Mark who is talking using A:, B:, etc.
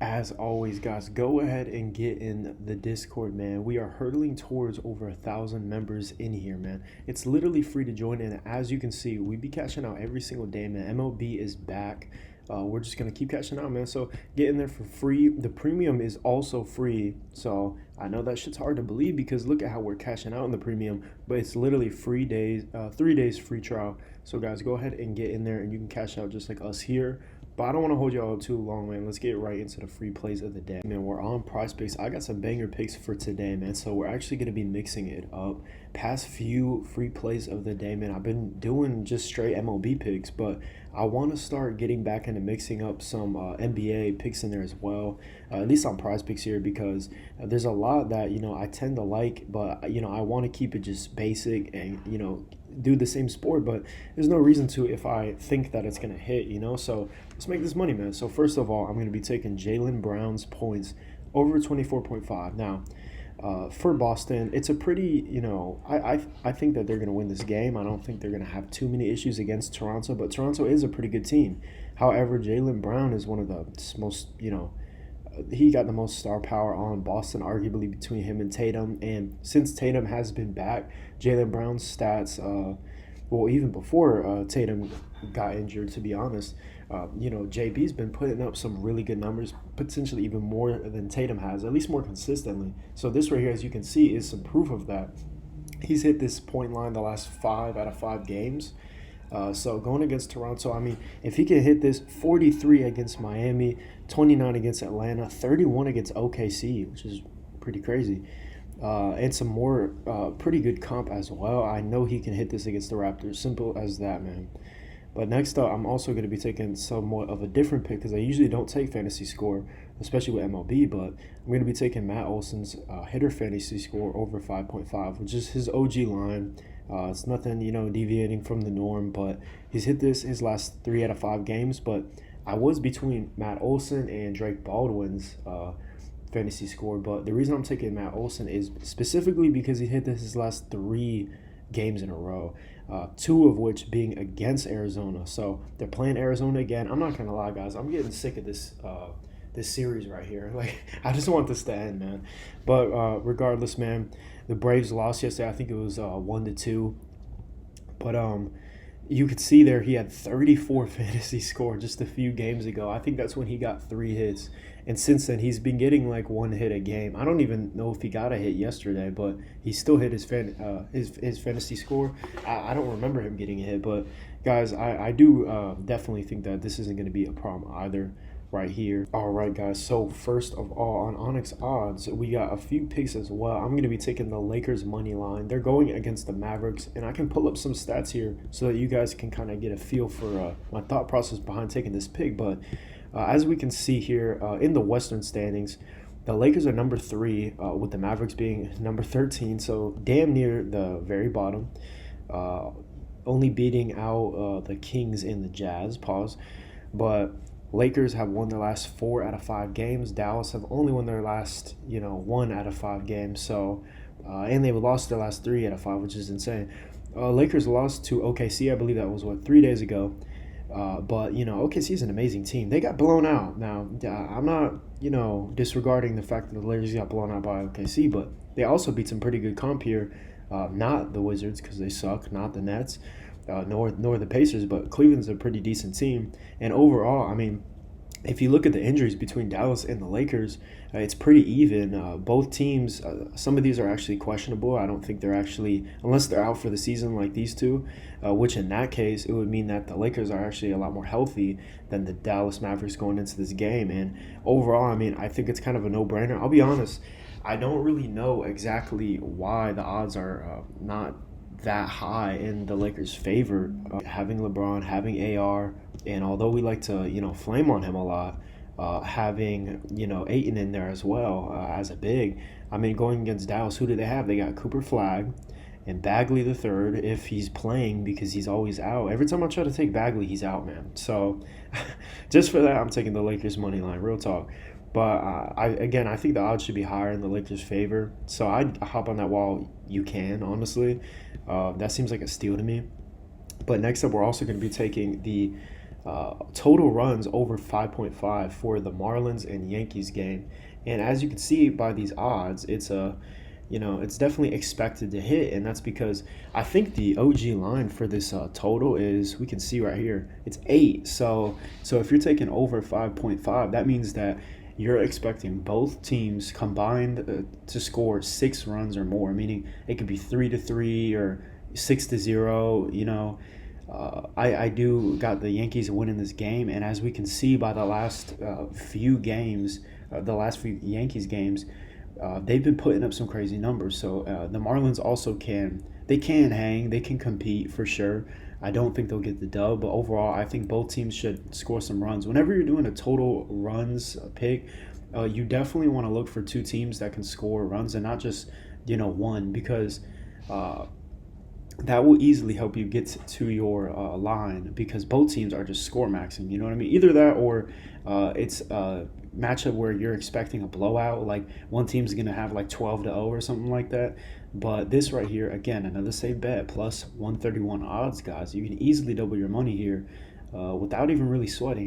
A: As always, guys, go ahead and get in the Discord, man. We are hurtling towards over 1,000 members in here, man. It's literally free to join, and as you can see, we be cashing out every single day, man. MLB is back. We're just gonna keep cashing out, man. So get in there for free. The premium is also free. So I know that shit's hard to believe because look at how we're cashing out in the premium, but it's literally free days, 3 days free trial. So guys, go ahead and get in there, and you can cash out just like us here. But I don't want to hold y'all too long, man. Let's get right into the free plays of the day. Man, we're on prize picks. I got some banger picks for today, man. So we're actually going to be mixing it up. Past few free plays of the day, man. I've been doing just straight MLB picks, but I want to start getting back into mixing up some NBA picks in there as well. At least on prize picks here because there's a lot that, I tend to like, but, I want to keep it just basic and, do the same sport, but there's no reason to if I think that it's going to hit. So let's make this money, man. So first of all, I'm going to be taking Jaylen Brown's points over 24.5. Now, for Boston, it's a pretty, I think that they're going to win this game. I don't think they're going to have too many issues against Toronto, but Toronto is a pretty good team. However, Jaylen Brown is one of the most, he got the most star power on Boston, arguably between him and Tatum. And since Tatum has been back, Jaylen Brown's stats, well, even before Tatum got injured, to be honest, JB's been putting up some really good numbers, potentially even more than Tatum has, at least more consistently. So this right here, as you can see, is some proof of that. He's hit this point line the last 5 out of 5 games. So going against Toronto, I mean, if he can hit this 43 against Miami, 29 against Atlanta, 31 against OKC, which is pretty crazy, and some more pretty good comp as well. I know he can hit this against the Raptors. Simple as that, man. But next up, I'm also going to be taking somewhat of a different pick because I usually don't take fantasy score, especially with MLB, but I'm going to be taking Matt Olson's hitter fantasy score over 5.5, which is his OG line. It's nothing, deviating from the norm, but he's hit this his last 3 out of 5 games. But I was between Matt Olson and Drake Baldwin's fantasy score, but the reason I'm taking Matt Olson is specifically because he hit this his last 3 games in a row, 2 of which being against Arizona. So they're playing Arizona again. I'm not gonna lie, guys. I'm getting sick of this series right here. Like, I just want this to end, man. But regardless, man, the Braves lost yesterday. I think it was 1-2. But you could see there he had 34 fantasy score just a few games ago. I think that's when he got 3 hits. And since then, he's been getting like 1 hit a game. I don't even know if he got a hit yesterday, but he still hit his fantasy score. I don't remember him getting a hit, but guys, I do definitely think that this isn't going to be a problem either right here. All right, guys. So first of all, on Onyx odds, we got a few picks as well. I'm going to be taking the Lakers money line. They're going against the Mavericks, and I can pull up some stats here so that you guys can kind of get a feel for my thought process behind taking this pick. But as we can see here in the Western standings, the Lakers are number 3, with the Mavericks being number 13, so damn near the very bottom, only beating out the Kings and the Jazz. Pause. But Lakers have won their last 4 out of 5 games. Dallas have only won their last, 1 out of 5 games. So, and they've lost their last 3 out of 5, which is insane. Lakers lost to OKC. I believe that was 3 days ago. But OKC is an amazing team. They got blown out. Now, I'm not, disregarding the fact that the Lakers got blown out by OKC, but they also beat some pretty good comp here. Not the Wizards because they suck. Not the Nets. Nor the Pacers, but Cleveland's a pretty decent team. And overall, I mean, if you look at the injuries between Dallas and the Lakers, it's pretty even. Both teams, some of these are actually questionable. I don't think they're actually, unless they're out for the season like these two, which in that case, it would mean that the Lakers are actually a lot more healthy than the Dallas Mavericks going into this game. And overall, I mean, I think it's kind of a no-brainer. I'll be honest, I don't really know exactly why the odds are not that high in the Lakers' favor. Having LeBron, having AR, and although we like to, flame on him a lot, having, Ayton in there as well as a big. I mean, going against Dallas, who do they have? They got Cooper Flag and Bagley the third if he's playing because he's always out. Every time I try to take Bagley, he's out, man. So just for that, I'm taking the Lakers money line, real talk. But I think the odds should be higher in the Lakers' favor. So I'd hop on that while you can, honestly. That seems like a steal to me. But next up, we're also going to be taking the total runs over 5.5 for the Marlins and Yankees game. And as you can see by these odds, it's definitely expected to hit, and that's because I think the OG line for this total is, we can see right here, it's 8. So if you're taking over 5.5, that means that you're expecting both teams combined to score 6 runs or more, meaning it could be 3-3 or 6-0. I do got the Yankees winning this game, and as we can see by the last few games, the last few Yankees games, they've been putting up some crazy numbers. So the Marlins also can hang, they can compete for sure. I don't think they'll get the dub, but overall, I think both teams should score some runs. Whenever you're doing a total runs pick, you definitely want to look for two teams that can score runs and not just one, because that will easily help you get to your line, because both teams are just score maxing. You know what I mean? Either that or it's a matchup where you're expecting a blowout, like one team's going to have like 12-0 or something like that. But this right here, again, another safe bet, plus 131 odds, guys. You can easily double your money here without even really sweating.